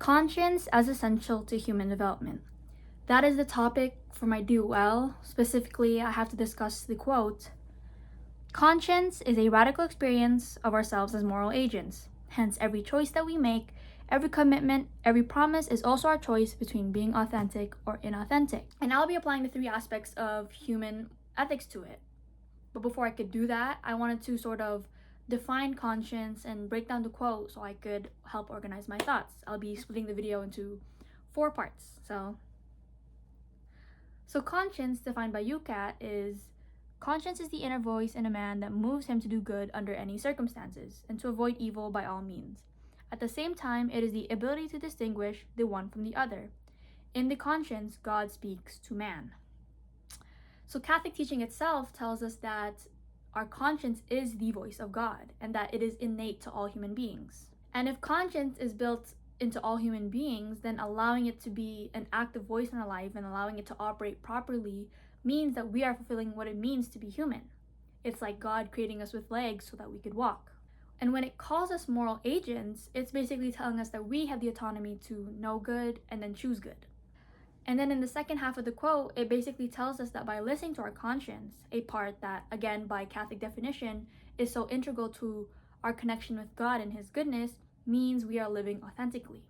Conscience as essential to human development. That is the topic for my DOL. Specifically, I have to discuss the quote. Conscience is a radical experience of ourselves as moral agents. Hence, every choice that we make, every commitment, every promise is also our choice between being authentic or inauthentic. And I'll be applying the three aspects of human ethics to it. But before I could do that, I wanted to sort of define conscience and break down the quote so I could help organize my thoughts. I'll be splitting the video into 4 parts. So conscience, defined by UCAT, is conscience is the inner voice in a man that moves him to do good under any circumstances and to avoid evil by all means. At the same time, it is the ability to distinguish the one from the other. In the conscience, God speaks to man. So Catholic teaching itself tells us that our conscience is the voice of God and that it is innate to all human beings. And if conscience is built into all human beings, then allowing it to be an active voice in our life and allowing it to operate properly means that we are fulfilling what it means to be human. It's like God creating us with legs so that we could walk. And when it calls us moral agents, it's basically telling us that we have the autonomy to know good and then choose good. And then in the second half of the quote, it basically tells us that by listening to our conscience, a part that, again, by Catholic definition, is so integral to our connection with God and His goodness, means we are living authentically.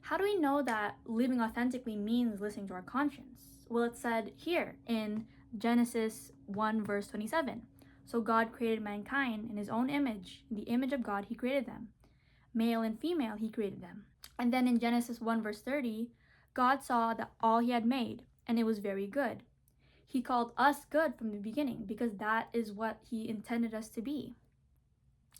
How do we know that living authentically means listening to our conscience? Well, it's said here in Genesis 1 verse 27. So God created mankind in His own image. In the image of God, He created them. Male and female, He created them. And then in Genesis 1 verse 30, God saw that all He had made, and it was very good. He called us good from the beginning because that is what He intended us to be.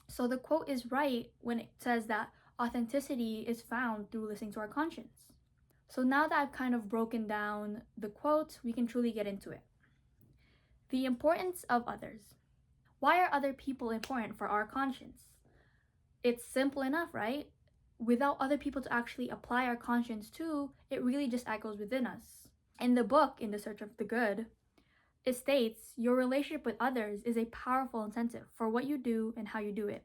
So the quote is right when it says that authenticity is found through listening to our conscience. So now that I've kind of broken down the quote, we can truly get into it. The importance of others. Why are other people important for our conscience? It's simple enough, right? Without other people to actually apply our conscience to, it really just echoes within us. In the book, In the Search of the Good, it states, your relationship with others is a powerful incentive for what you do and how you do it.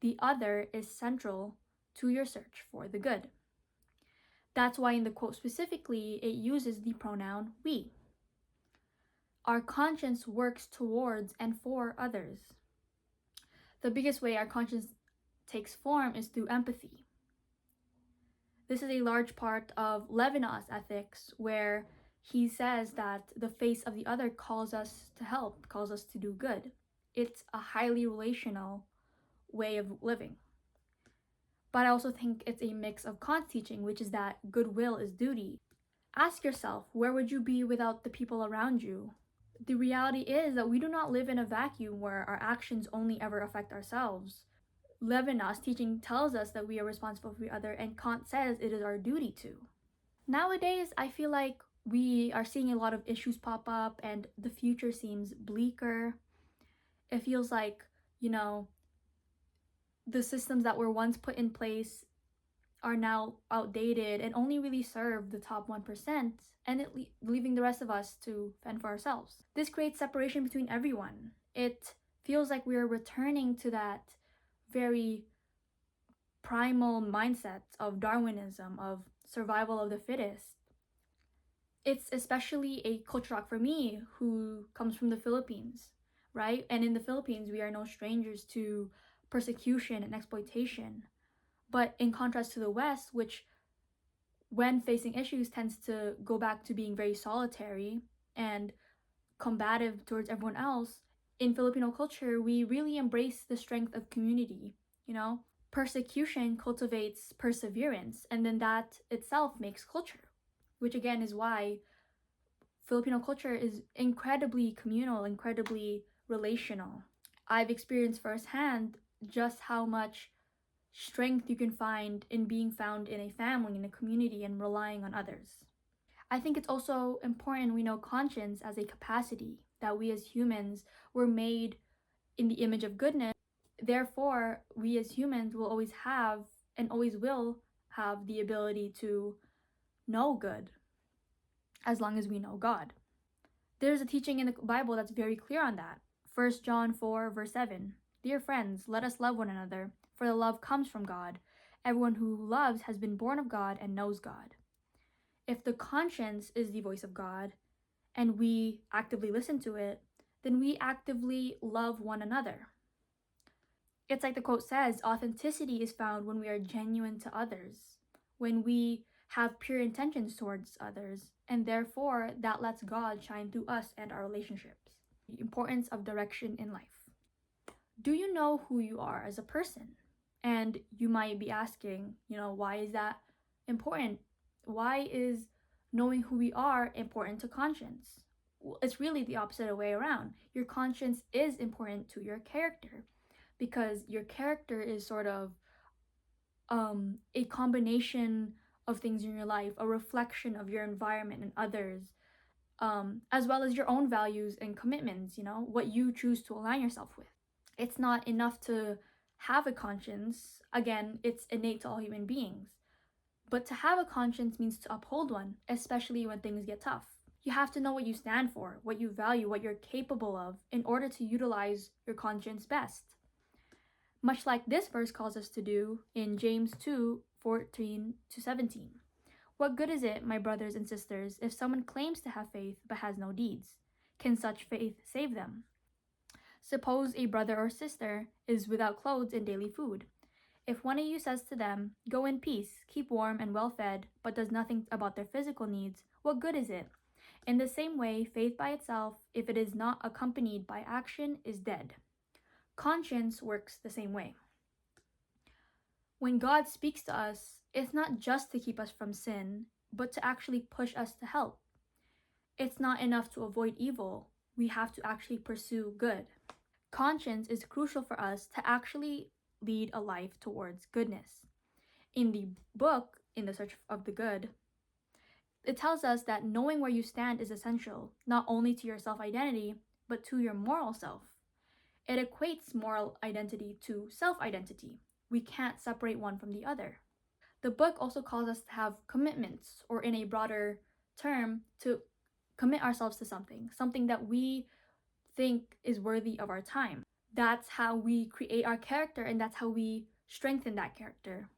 The other is central to your search for the good. That's why in the quote specifically, it uses the pronoun we. Our conscience works towards and for others. The biggest way our conscience takes form is through empathy. This is a large part of Levinas's ethics, where he says that the face of the other calls us to help, calls us to do good. It's a highly relational way of living. But I also think it's a mix of Kant's teaching, which is that goodwill is duty. Ask yourself, where would you be without the people around you? The reality is that we do not live in a vacuum where our actions only ever affect ourselves. Levinas's teaching tells us that we are responsible for the other, and Kant says it is our duty to. Nowadays, I feel like we are seeing a lot of issues pop up and the future seems bleaker. It feels like, the systems that were once put in place are now outdated and only really serve the top 1%, and leaving the rest of us to fend for ourselves. This creates separation between everyone. It feels like we are returning to that very primal mindset of Darwinism, of survival of the fittest. It's especially a culture shock for me, who comes from the Philippines, right? And in the Philippines, we are no strangers to persecution and exploitation. But in contrast to the West, which when facing issues tends to go back to being very solitary and combative towards everyone else, in Filipino culture, we really embrace the strength of community, Persecution cultivates perseverance, and then that itself makes culture, which again is why Filipino culture is incredibly communal, incredibly relational. I've experienced firsthand just how much strength you can find in being found in a family, in a community, and relying on others. I think it's also important we know conscience as a capacity, that we as humans were made in the image of goodness. Therefore, we as humans will always have and always will have the ability to know good as long as we know God. There's a teaching in the Bible that's very clear on that. 1 John 4 verse 7. Dear friends, let us love one another, for the love comes from God, Everyone who loves has been born of God and knows God. If the conscience is the voice of God and we actively listen to it, then we actively love one another. It's like the quote says, authenticity is found when we are genuine to others, when we have pure intentions towards others, and therefore that lets God shine through us and our relationships. The importance of direction in life. Do you know who you are as a person? And you might be asking, why is that important? Why is knowing who we are important to conscience? Well, it's really the opposite way around. Your conscience is important to your character because your character is sort of a combination of things in your life, a reflection of your environment and others, as well as your own values and commitments, what you choose to align yourself with. It's not enough to have a conscience. Again, it's innate to all human beings. But to have a conscience means to uphold one, especially when things get tough. You have to know what you stand for, what you value, what you're capable of in order to utilize your conscience best. Much like this verse calls us to do in James 2:14-17. What good is it, my brothers and sisters, if someone claims to have faith but has no deeds? Can such faith save them? Suppose a brother or sister is without clothes and daily food. If one of you says to them, "Go in peace, keep warm and well fed," but does nothing about their physical needs, what good is it? In the same way, faith by itself, if it is not accompanied by action, is dead. Conscience works the same way. When God speaks to us, it's not just to keep us from sin, but to actually push us to help. It's not enough to avoid evil. We have to actually pursue good. Conscience is crucial for us to actually lead a life towards goodness. In the book, In the Search of the Good, it tells us that knowing where you stand is essential, not only to your self-identity, but to your moral self. It equates moral identity to self-identity. We can't separate one from the other. The book also calls us to have commitments, or in a broader term, to commit ourselves to something that we think is worthy of our time. That's how we create our character, and that's how we strengthen that character.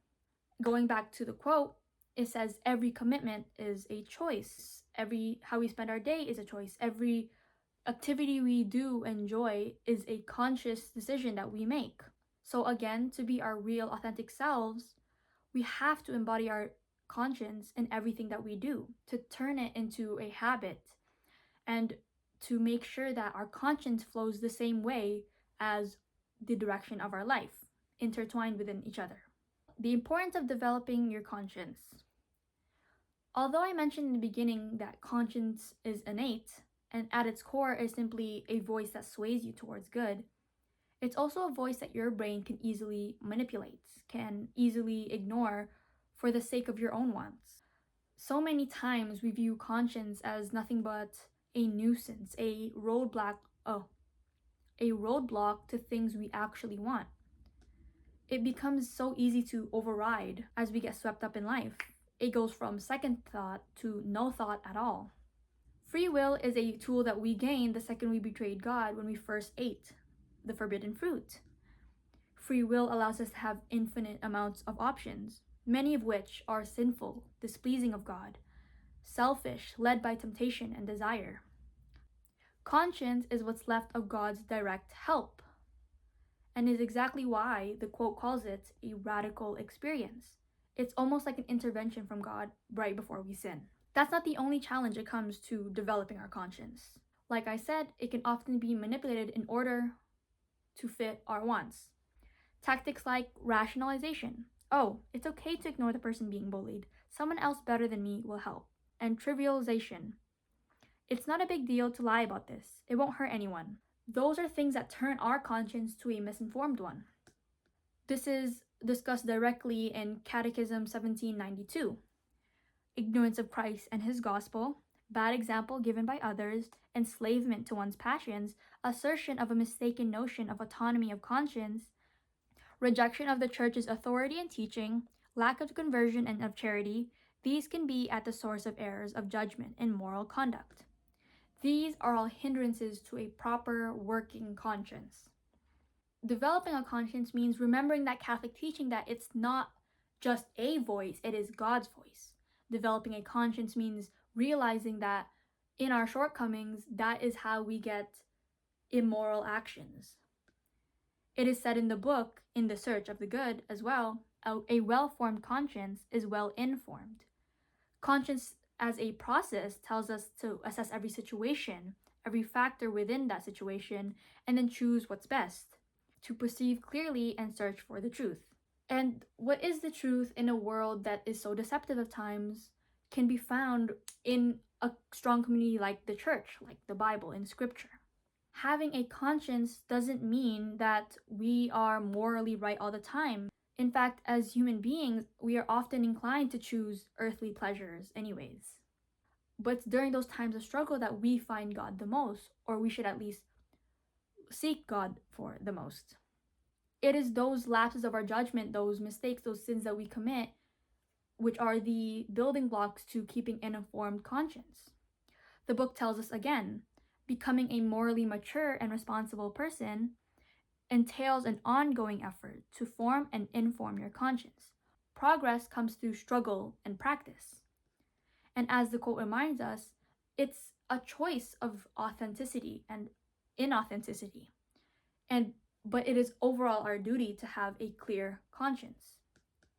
Going back to the quote, it says every commitment is a choice. How we spend our day is a choice. Every activity we do enjoy is a conscious decision that we make. So again, to be our real authentic selves, we have to embody our conscience in everything that we do, to turn it into a habit, and to make sure that our conscience flows the same way as the direction of our life, intertwined within each other. The importance of developing your conscience. Although I mentioned in the beginning that conscience is innate, and at its core is simply a voice that sways you towards good, it's also a voice that your brain can easily manipulate, can easily ignore for the sake of your own wants. So many times we view conscience as nothing but a nuisance, a roadblock to things we actually want. It becomes so easy to override as we get swept up in life. It goes from second thought to no thought at all. Free will is a tool that we gained the second we betrayed God when we first ate the forbidden fruit. Free will allows us to have infinite amounts of options, many of which are sinful, displeasing of God, selfish, led by temptation and desire. Conscience is what's left of God's direct help, and is exactly why the quote calls it a radical experience. It's almost like an intervention from God right before we sin. That's not the only challenge it comes to developing our conscience. Like I said, it can often be manipulated in order to fit our wants. Tactics like rationalization. Oh, it's okay to ignore the person being bullied. Someone else better than me will help. And trivialization. It's not a big deal to lie about this. It won't hurt anyone. Those are things that turn our conscience to a misinformed one. This is discussed directly in Catechism 1792. Ignorance of Christ and his gospel, bad example given by others, enslavement to one's passions, assertion of a mistaken notion of autonomy of conscience, rejection of the church's authority and teaching, lack of conversion and of charity, these can be at the source of errors of judgment and moral conduct. These are all hindrances to a proper working conscience. Developing a conscience means remembering that Catholic teaching that it's not just a voice, it is God's voice. Developing a conscience means realizing that in our shortcomings, that is how we get immoral actions. It is said in the book, In the Search of the Good, as well, a well-formed conscience is well-informed. Conscience as a process tells us to assess every situation, every factor within that situation, and then choose what's best, to perceive clearly and search for the truth. And what is the truth in a world that is so deceptive at times can be found in a strong community like the church, like the Bible, in Scripture. Having a conscience doesn't mean that we are morally right all the time. In fact, as human beings, we are often inclined to choose earthly pleasures anyways. But it's during those times of struggle that we find God the most, or we should at least seek God for the most. It is those lapses of our judgment, those mistakes, those sins that we commit, which are the building blocks to keeping an informed conscience. The book tells us again, becoming a morally mature and responsible person entails an ongoing effort to form and inform your conscience. Progress comes through struggle and practice. And as the quote reminds us, it's a choice of authenticity and inauthenticity. But it is overall our duty to have a clear conscience.